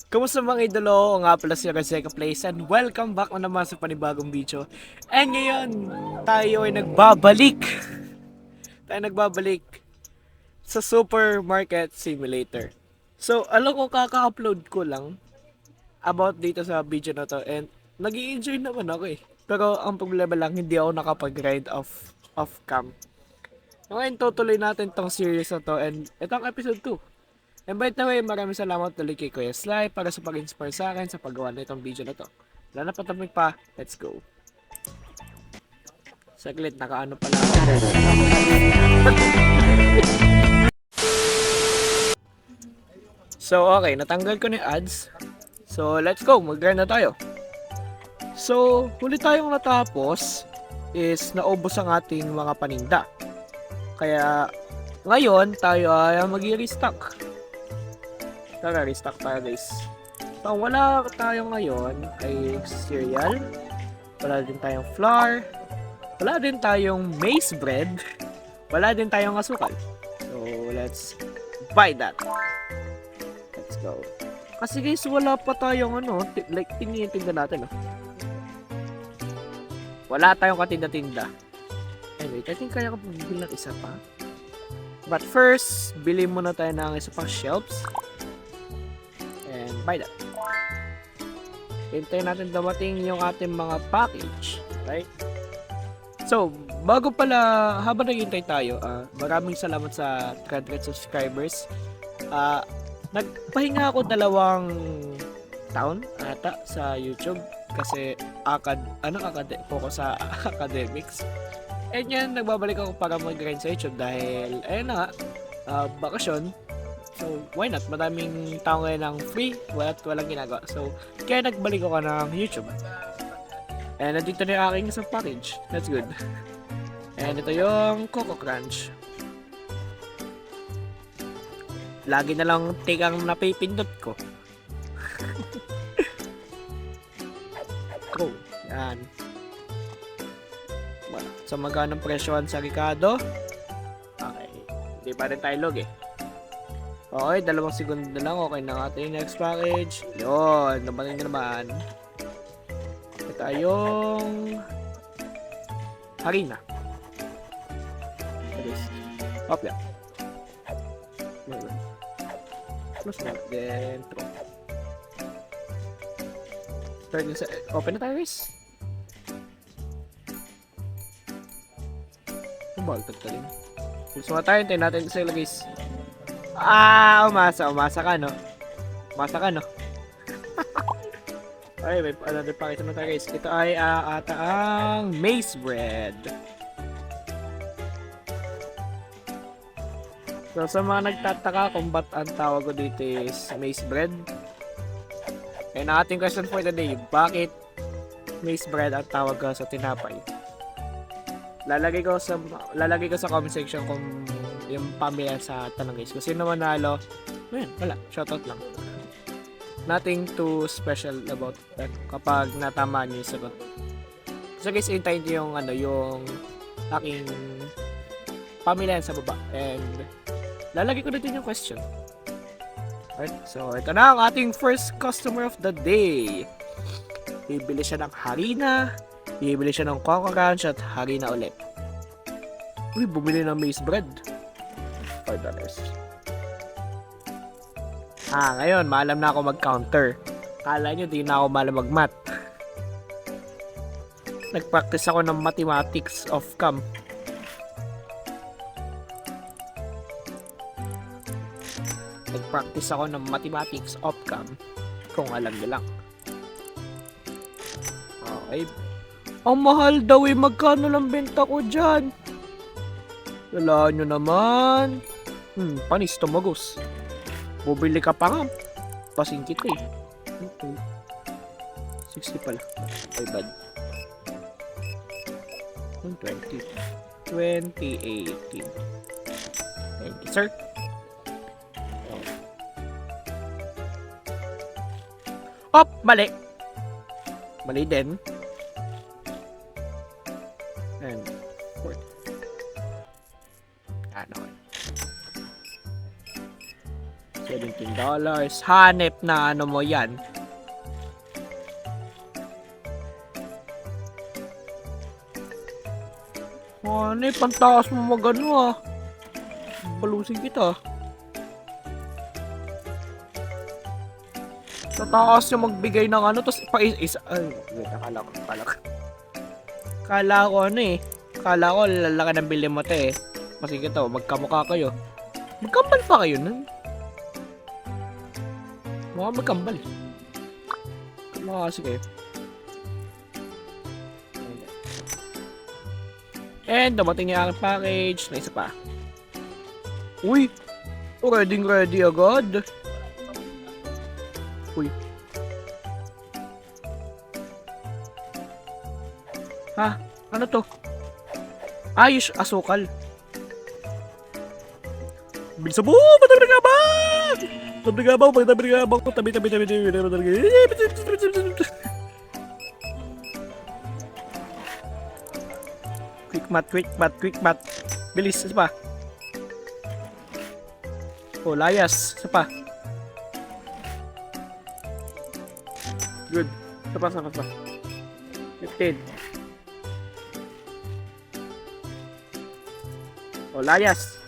Kumusta mga idolo? O nga pala si Rezeca Place and welcome back na naman sa panibagong video. And ngayon, tayo ay nagbabalik. Tayo nagbabalik sa Supermarket Simulator. So, alam ko kaka-upload ko lang about dito sa video na to and nag-i-enjoy naman ako eh. Pero ang problema lang, hindi ako nakapag-ride off cam. Ngayon, tutuloy natin tong series na to and itong episode 2. And by the way, maraming salamat ulit kay Kuya Sly para sa pag-inspire sa akin sa paggawa na itong video na to. Wala na patapik pa, let's go. Saglit, nakaano pala ako. So, okay, natanggal ko na yung ads. So, let's go, mag-grind na tayo. So, huli tayong natapos is naubos ang ating mga paninda. Kaya, ngayon, tayo ay mag-restock. Tara, restock tayo guys. So, ang wala tayo ngayon ay cereal. Wala din tayong flour. Wala din tayong maize bread. Wala din tayong asukal. So, let's buy that. Let's go. Kasi guys, wala pa tayong like, tinitinda natin. Wala tayong katinda-tinda. Anyway, I think kaya ko bumili ng isa pa. But first, bili muna tayo ng isa pang shelves. And buy that. Hintayin natin dumating yung ating mga package. Right? So, bago pala, habang naghihintay tayo, maraming salamat sa 300 subscribers. Nagpahinga ako 2 taon ata sa YouTube kasi focus sa academics. And yan, nagbabalik ako para mag-grind sa YouTube dahil, ayun na nga, bakasyon. So, why not? Madaming tao ngayon ng free, walang ginagawa. So, kaya nagbalik ako ng YouTube. And nandito na yung aking isang package. That's good. And ito yung Coco Crunch. Lagi na lang tigang napipindot ko. Cool. Yan. So, magkano presyohan sa Ricardo? Okay. Hindi pa rin tayo log eh. Okay, 2 segundo na lang. Okay na natin yung next package. Yun, nabaling na naman. Ito tayong harina. Opya. Plus na. Then, open na tayo guys. Baltag ka rin. Gusto nga tayo, hintayin natin sa guys. Umasa ka, no? Umasa ka, no? Ay, may another package naman tayo, guys. Ito ay ata ang maize bread. So, sa mga nagtataka kung ba't ang tawag ko dito is maize bread. And ang ating question for the day, bakit maize bread ang tawag ko sa tinapay? Lalagay ko sa comment section kung yung pamilya sa tanong guys. Kung sino manalo, wala, shoutout lang. Nothing too special about that kapag natama niyo yung sagot. So guys, hintayin niyo yung aking pamilya sa baba. And lalagay ko na din yung question. Alright, so ito na ang ating first customer of the day. Bibili siya ng harina, bibili siya ng Coco Crunch at harina ulit. Uy, bumili ng maize bread. $5. Ngayon, maalam na ako mag-counter. Kala nyo, di na ako maalam mag-math. Nag-practice ako ng mathematics of cam. Nag-practice ako ng mathematics of cam. Kung alam nyo lang. Okay. Ang mahal daw eh, magkano lang benta ko dyan? Wala nyo naman. Panis tumagos. Bubili ka pa nga. Pasing kita eh. 60 pala. Ay bad. 2018. Thank you, sir. Mali. Mali din. And 40. $17. Hanep na ano mo yan. Hanep, ang taas mo magano ah. Palusin kita. Sa taas yung magbigay ng ano, tapos isa, ay, wait, akala ko ano eh. Akala ko lalaki ng bili mo te eh. Kasi kita, magkamukha kayo. Magkambal pa kayo nun? Mukhang magkambal. Kamukha kasi kayo. And dumating yung aking package na isa pa. Uy! Ready agad. Uy. Ha? Ano to? Ayos, asukal. Bilis mo! Patabi nga ba? Tabi nga ba? Tabi. Quick mat. Bilis, isa pa. Oh, layas. Isa pa. Good. Isa pa. 15. Oh, layas.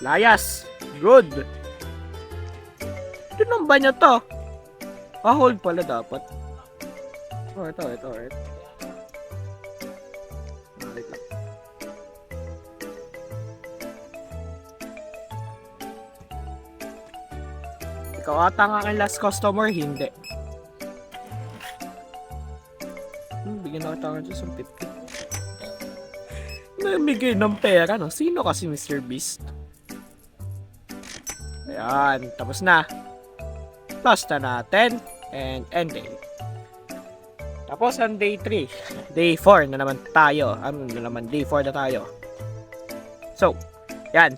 Layas. Good. Ito nang ba niya to? Hold pala dapat. Oh, ito. Wait lang. Ikaw ata nga ang last customer, hindi. Bigyan na kita nga sa 50. Namigay ng pera, no? Sino kasi Mr. Beast? Ayan, tapos na. Plus na natin. And end day. Tapos ang day 3. Day 4 na naman tayo. Day 4 na tayo. So, yan.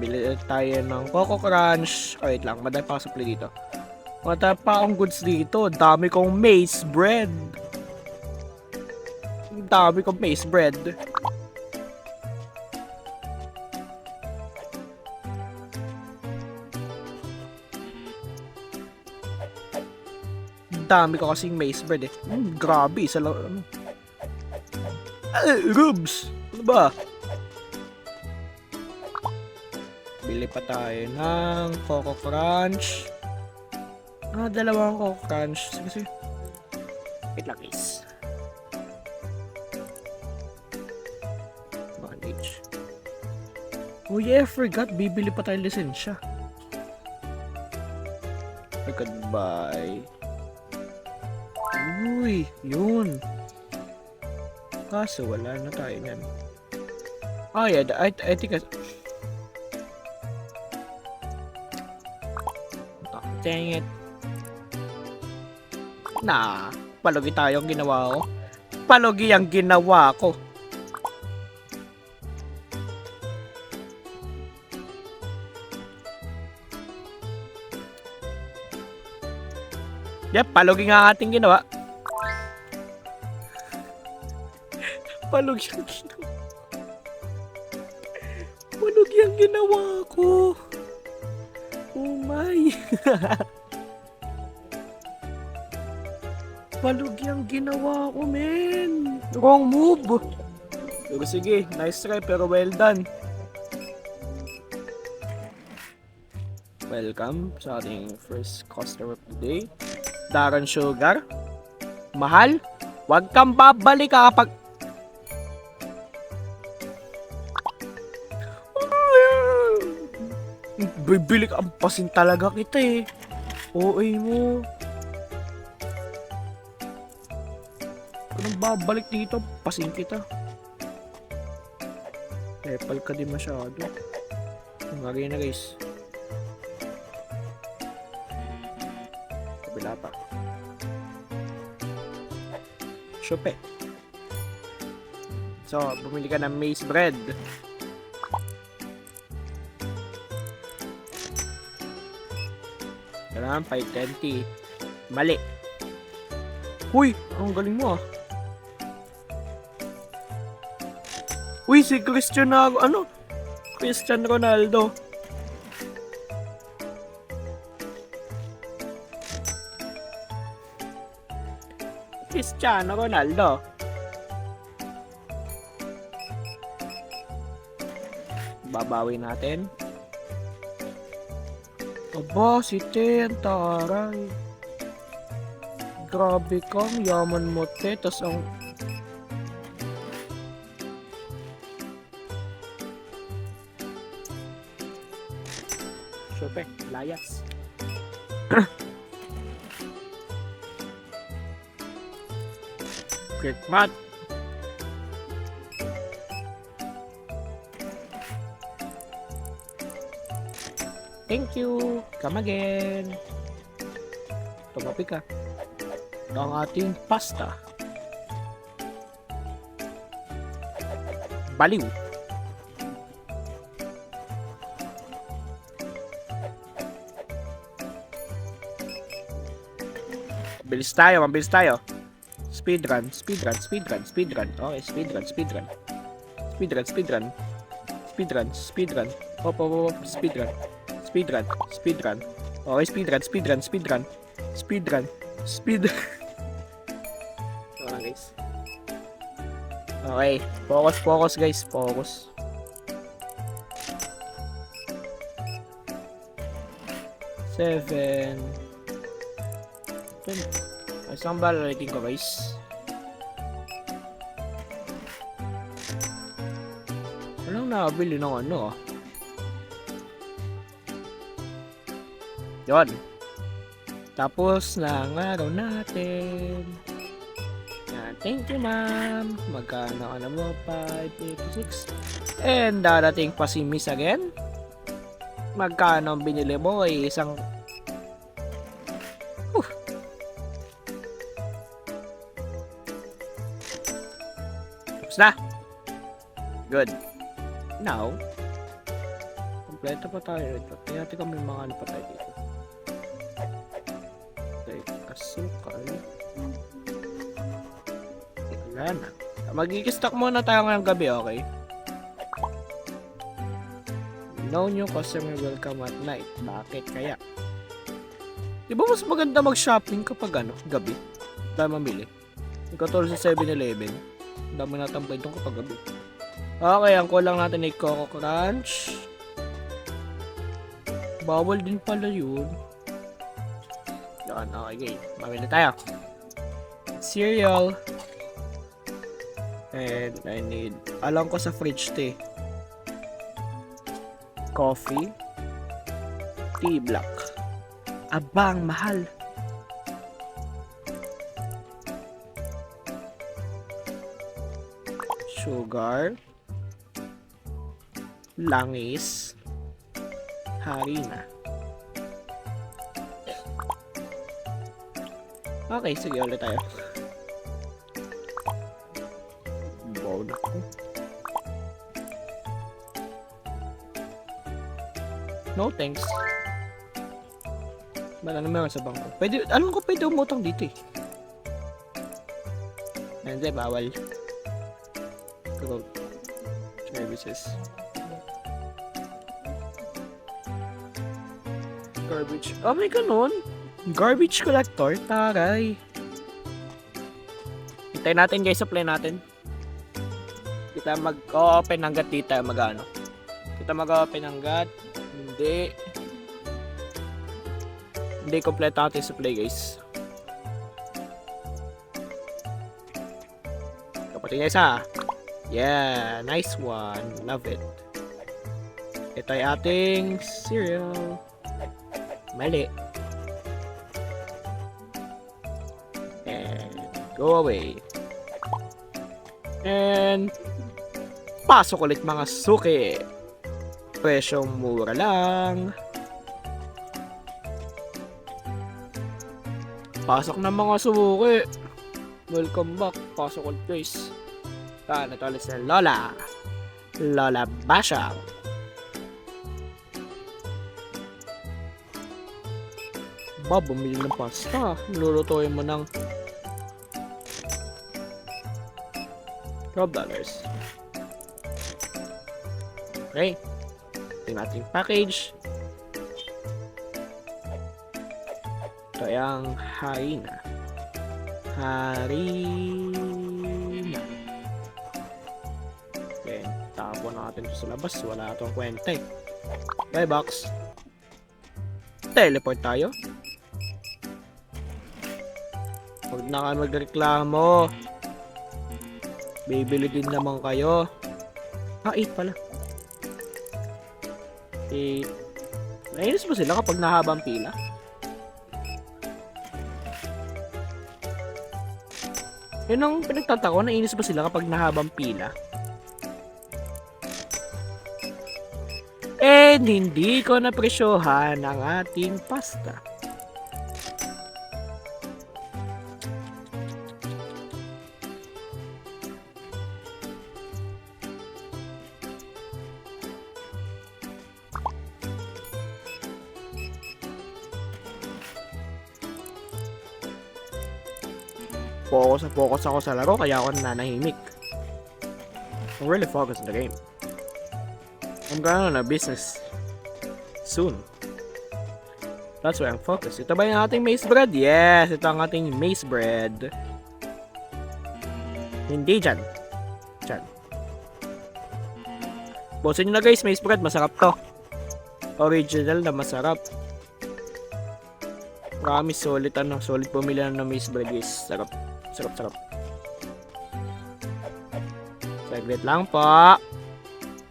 Bili tayo ng Coco Crunch. Oh, wait lang, madami pa supply dito. Madami pa akong goods dito. Dami kong maize bread. Dami kong maize bread. Dami ko kasing maize bread eh. Grabe, isa lang. Rubs! Ano ba? Bili pa tayo ng Coco Crunch. Dalawang Coco Crunch. Sige. Wait lang guys. Manage. Oh yeah, I forgot. Bibili pa tayo lisensya. Goodbye. Uy, yun. Kaso wala na tayo yan. Oh yeah, I think dang it. Palugi tayong ginawa ko. Palugi ang ginawa ko. Yep, palugi nga ating ginawa. Palugi ang ginawa. Palugi ang ginawa ko. Oh my. Palugi ang ginawa ko, men. Wrong move. Pero sige, nice try pero well done. Welcome sa ating first customer of the day. Darren Sugar. Mahal, wag kang babalik kapag... Bibili ka, ampasin talaga kita eh. OA mo. Anong babalik dito? Pasin kita. Lepal ka din masyado. Ngagay na guys. Kabila pa. Shope. So, bumili ka ng maize bread. Kailangan 520. Mali. Huy! Ang galing mo ah. Uy, si Cristiano, Cristiano Ronaldo. Cristiano Ronaldo. Babawi natin. Aba, si Ten, taray. Grabe ka, yaman mo, te. Tas ang... Super, layas. Great mat. Thank you. Come again. Tumapi ka. Ito ang ating pasta. Baliw. Mabilis tayo, mabilis tayo. Speedrun, speedrun, speedrun, speedrun. Okay, speedrun, speedrun. Speedrun, speedrun. Speedrun, speedrun. Hop, hop, hop, speedrun. Speedrun, speedrun. Okay, speedrun, speedrun, speedrun. Speedrun, speedrun. Okay, guys. Okay, focus, focus, guys. Focus. Seven. Ay, saan ba rating ko, guys? Walang nakabili ng ano, ah. Yun. Tapos na ang araw natin. Yan. Thank you, ma'am. Magkano ka na mo? 586. And darating pa si Miss again. Magkano ang binili mo? Ay isang... Tapos na. Good. Now, kompleto pa tayo ito. Tingnan natin kung may mga ano pa tayo dito. Asukal. Wala na. Mag-i-stock muna tayo ngayong gabi, okay? No new customer will come at night. Bakit kaya? Di ba mas maganda mag-shopping kapag ano, gabi? Dahil mamili. Katulad sa 7-Eleven. Dami natambay doon kapag gabi. Okay, ang kulang natin ay Coco Crunch. Bawal din pala yun. Yan, okay, game. Mamili tayo. Cereal. And I need... Alam ko sa fridge to eh. Coffee. Tea black. Abang, mahal. Sugar. Langis. Harina. Okay, sige ulit tayo. Wow na ko. No thanks. Wala na meron sa bangko. Pwede, alam ko pwede umutang dito eh. Hindi, bawal. Go. Services. Garbage. Oh, may ganun. Garbage collector. Taray. Hintayin natin guys, supply natin. Kita mag-open hanggat di tayo mag-ano. Kita mag-open hanggat. Hindi. Hindi kompleto natin supply guys. Kapatid niya isa. Yeah, nice one. Love it. Ito ay ating cereal. Mali. And go away. And pasok ulit mga suki. Presyong mura lang. Pasok na mga suki. Welcome back. Pasok ulit guys. Ito ulit si Lola. Lola Basyang. Ba, bumili ng pasta. Lulutuin mo ng $12. Okay. Ito yung ating package. Ito yung harina. Harina. Okay. Tapon natin ito sa labas. Wala itong kwenta eh. Okay, box. Teleport tayo. Huwag na kayo magreklamo. Bibili din naman kayo. 8 pala. 8. Nainis ba sila kapag nahabang pila? Yun ang pinagtatako, nainis ba sila kapag nahabang pila? And hindi ko napresyohan ang ating pasta. Focus ako sa laro kaya ako nananahimik. I'm really focused on the game. I'm going on a business soon. That's why I'm focused. Ito ba yung ating maize bread? Yes, ito ang ating maize bread. Hindi dyan. Dyan. Bosin nyo na guys, maize bread. Masarap to. Original na masarap. Promise, solid ano. Solid pumili ng maize bread guys. Sarap. Sarap. Saglit lang po.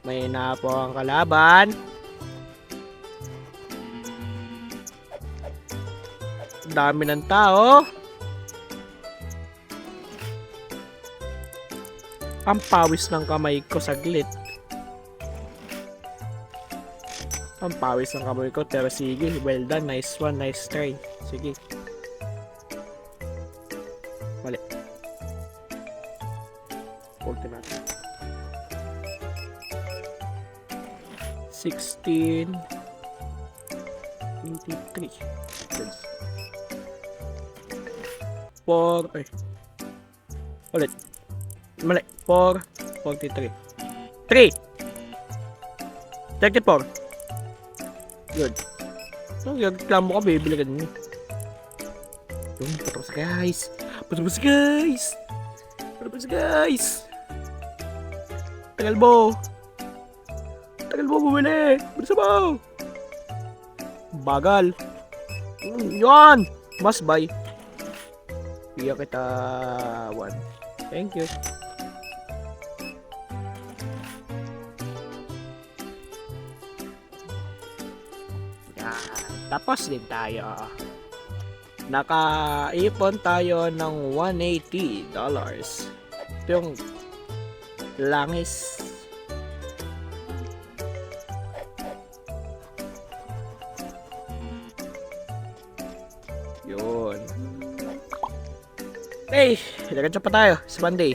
May na po ang kalaban. Dami ng tao. Ang pawis ng kamay ko saglit. Ang pawis ng kamay ko. Pero sige, well done. Nice one, nice try. Sige. Mali. Ultimate. 16 83 4 ay ulit mali 4 43 3 34 good. So reklamo ka, bibili ka din yung patapos guys tagal mo bumili. Bilisan mo. Bagal. Yan. Must buy. Bigyan kita 1. Thank you. Yan. Tapos din tayo. Nakaipon tayo ng $180. Ito yung langis. Yun. Hey, diretso pa tayo sa Monday.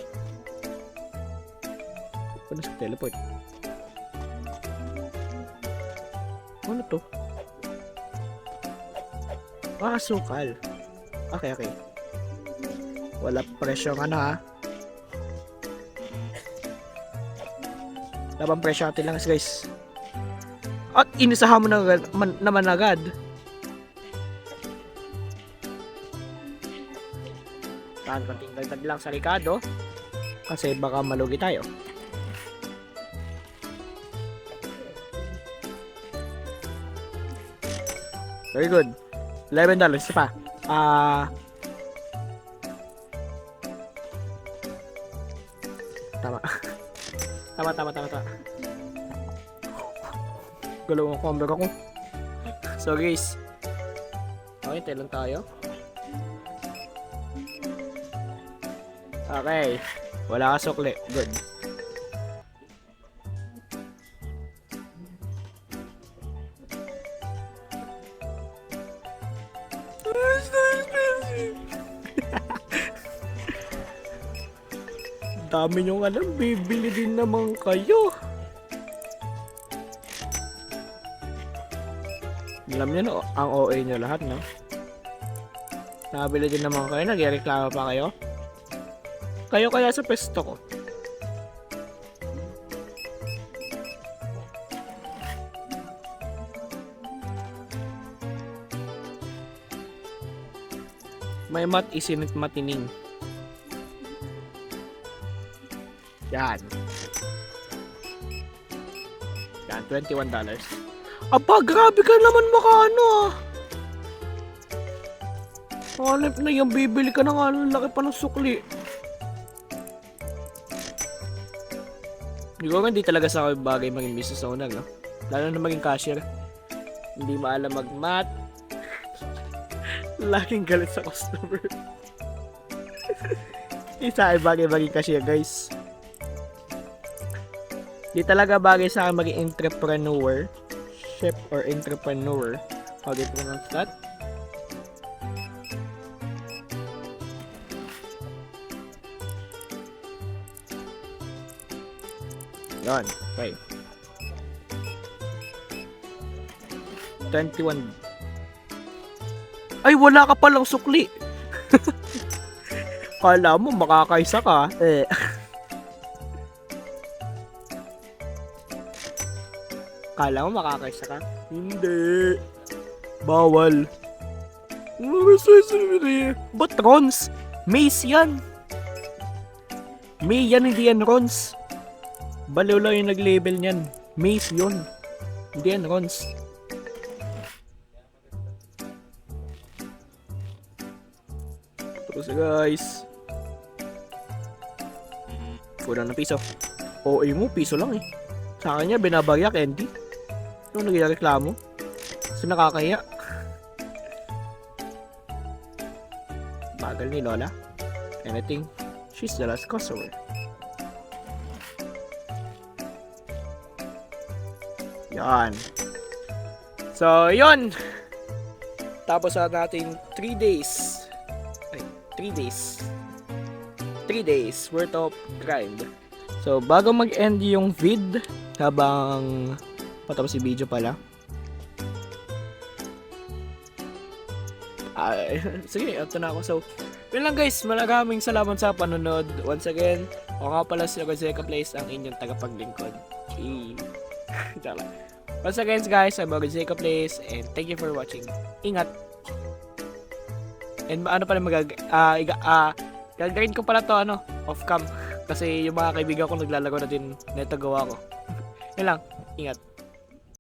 Ano sa teleport? Ano to? Sukal. Okay. Wala presyong ano ha. Labang presyo natin lang guys. At inisahan mo naman agad. Konting dagdag lang sa Ricardo kasi baka malugi tayo. Very good. $11 pa. Tama. Galawang combo ako. So guys, okay, tayo lang tayo. Okay. Wala ka sukli. Good. Dami nyo alam. Bibili din naman kayo. Alam nyo no, ang OA nyo lahat, no? Nakabili din naman kayo. Nagreklamo pa kayo. Kayo kaya sa pesto ko. May mat isinit matining. Yan. Yan, $21. Aba, grabe ka naman makaano ah. Hanip na yung bibili ka na nga, laki pa ng sukli. Siguro hindi talaga sa akin bagay maging business owner, no? Lalo na maging cashier. Hindi maalam mag-math. Laging galit sa customer. Isa ay bagay maging cashier, guys. Di talaga bagay sa akin maging entrepreneur. Chef or entrepreneur. How do you pronounce that? Yan. Okay. 21. Ay, wala ka palang sukli. Kala mo makakaisa ka. Eh. Kala mo makakaisa ka? Hindi. Bawal. Ba't Rons? Maze yan. May yan, hindi yan Rons. Baliw lang yung nag-label niyan. Maze yun. Hindi yan Rons. Tapos guys. Kulang ng piso. OA mo, piso lang eh. Sa kanya, binabarya, candy. Ano nagreklamo? So nakakahiya. Bagal ni Lola. Anything, she's the last customer. Yan. So, yun. Tapos sa natin 3 days. Ay, 3 days. 3 days worth of grind. So, bago mag-end yung vid, habang patapos si video pala. Sige, ito na ako. So, yun lang guys. Maraming salamat sa panonood. Once again, ako nga pala si Gonzeca Plays, ang inyong tagapaglingkod. Once again guys, I'm Gonzeca Plays, and thank you for watching. Ingat! And ano pala gagawin ko pala to off cam. Kasi yung mga kaibigan ko naglalaro na din, neto gawa ko. Yun lang, ingat.